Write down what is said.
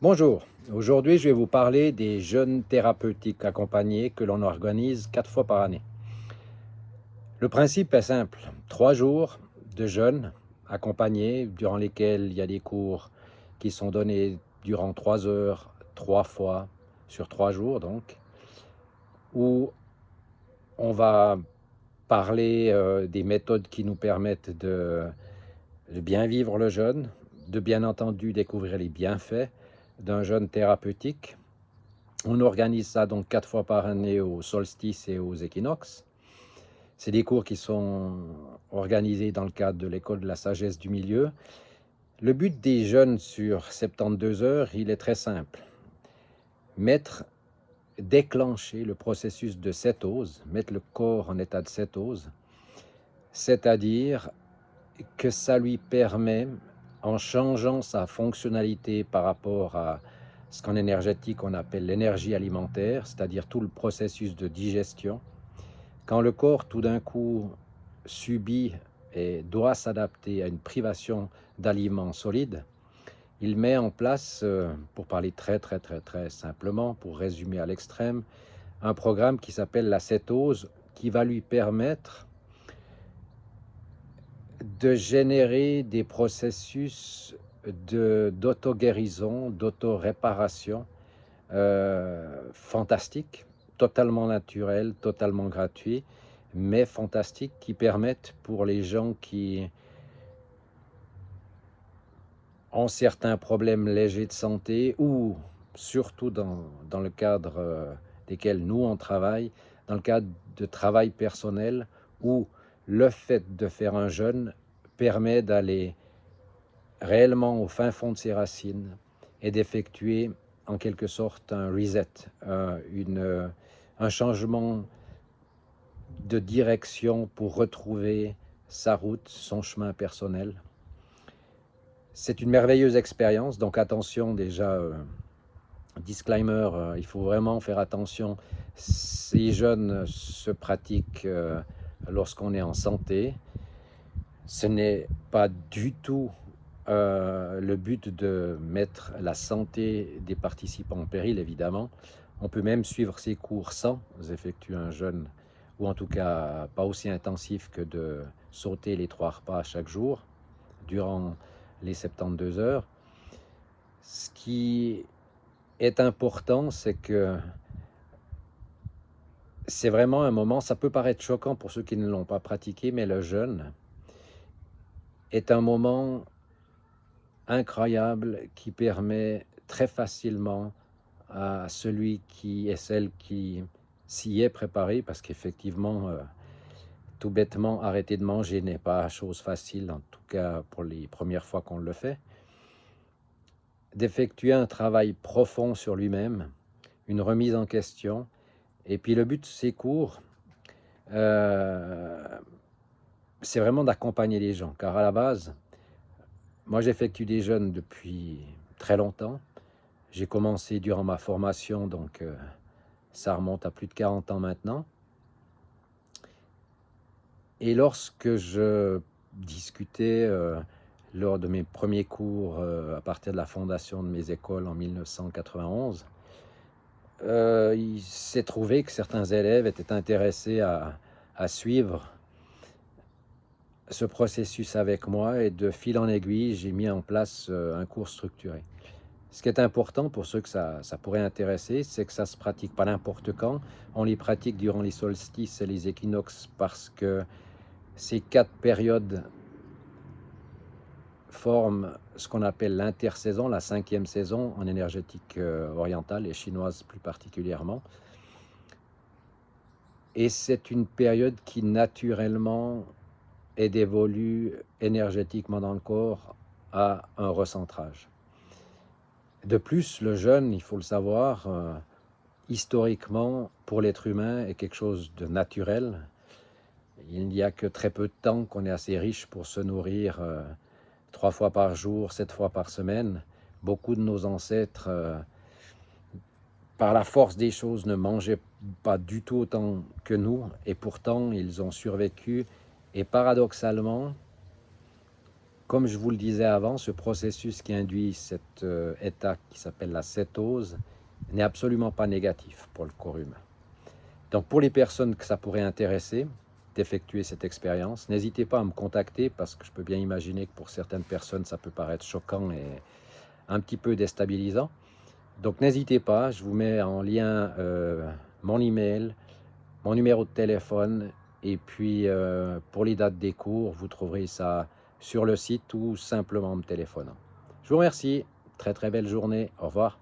Bonjour, aujourd'hui je vais vous parler des jeûnes thérapeutiques accompagnés que l'on organise 4 fois par année. Le principe est simple, 3 jours de jeûne accompagnés durant lesquels il y a des cours qui sont donnés durant 3 heures, 3 fois, sur 3 jours donc, où on va parler des méthodes qui nous permettent de bien vivre le jeûne, de bien entendu découvrir les bienfaits d'un jeûne thérapeutique. On organise ça donc 4 fois par année au solstice et aux équinoxes. C'est des cours qui sont organisés dans le cadre de l'école de la sagesse du milieu. Le but des jeûnes sur 72 heures, il est très simple. Déclencher le processus de cétose, mettre le corps en état de cétose, c'est-à-dire que ça lui permet, en changeant sa fonctionnalité par rapport à ce qu'en énergétique on appelle l'énergie alimentaire, c'est-à-dire tout le processus de digestion, quand le corps tout d'un coup subit et doit s'adapter à une privation d'aliments solides, il met en place, pour parler très simplement, pour résumer à l'extrême, un programme qui s'appelle la cétose, qui va lui permettre de générer des processus d'auto-guérison, d'auto-réparation fantastiques, totalement naturels, totalement gratuits, mais fantastiques, qui permettent pour les gens qui ont certains problèmes légers de santé, ou surtout dans le cadre desquels nous on travaille, dans le cadre de travail personnel, où le fait de faire un jeûne permet d'aller réellement au fin fond de ses racines et d'effectuer en quelque sorte un reset, un changement de direction pour retrouver sa route, son chemin personnel. C'est une merveilleuse expérience, donc attention déjà, disclaimer, il faut vraiment faire attention. Ces jeûnes se pratiquent lorsqu'on est en santé. Ce n'est pas du tout le but de mettre la santé des participants en péril, évidemment. On peut même suivre ces cours sans effectuer un jeûne, ou en tout cas pas aussi intensif que de sauter les 3 repas chaque jour durant les 72 heures. Ce qui est important, c'est que c'est vraiment un moment, ça peut paraître choquant pour ceux qui ne l'ont pas pratiqué, mais le jeûne est un moment incroyable qui permet très facilement à celui qui et celle qui s'y est préparé, parce qu'effectivement, tout bêtement, arrêter de manger n'est pas chose facile, en tout cas pour les premières fois qu'on le fait, d'effectuer un travail profond sur lui-même, une remise en question. Et puis le but de ces cours, c'est vraiment d'accompagner les gens, car à la base, moi j'effectue des jeûnes depuis très longtemps. J'ai commencé durant ma formation, donc ça remonte à plus de 40 ans maintenant. Et lorsque je discutais lors de mes premiers cours à partir de la fondation de mes écoles en 1991, il s'est trouvé que certains élèves étaient intéressés à suivre ce processus avec moi, et de fil en aiguille, j'ai mis en place un cours structuré. Ce qui est important pour ceux que ça pourrait intéresser, c'est que ça se pratique pas n'importe quand. On les pratique durant les solstices et les équinoxes, parce que ces 4 périodes forment ce qu'on appelle l'intersaison, la 5e saison en énergétique orientale et chinoise plus particulièrement. Et c'est une période qui naturellement est dévolue énergétiquement dans le corps à un recentrage. De plus, le jeûne, il faut le savoir, historiquement, pour l'être humain, est quelque chose de naturel. Il n'y a que très peu de temps qu'on est assez riche pour se nourrir 3 fois par jour, 7 fois par semaine. Beaucoup de nos ancêtres, par la force des choses, ne mangeaient pas du tout autant que nous, et pourtant ils ont survécu. Et paradoxalement, Comme je vous le disais avant, ce processus qui induit cet état qui s'appelle la cétose n'est absolument pas négatif pour le corps humain. Donc pour les personnes que ça pourrait intéresser d'effectuer cette expérience, n'hésitez pas à me contacter parce que je peux bien imaginer que pour certaines personnes ça peut paraître choquant et un petit peu déstabilisant. Donc n'hésitez pas, je vous mets en lien mon email, mon numéro de téléphone et puis pour les dates des cours, vous trouverez ça sur le site ou simplement en me téléphonant. Je vous remercie, très très belle journée, au revoir.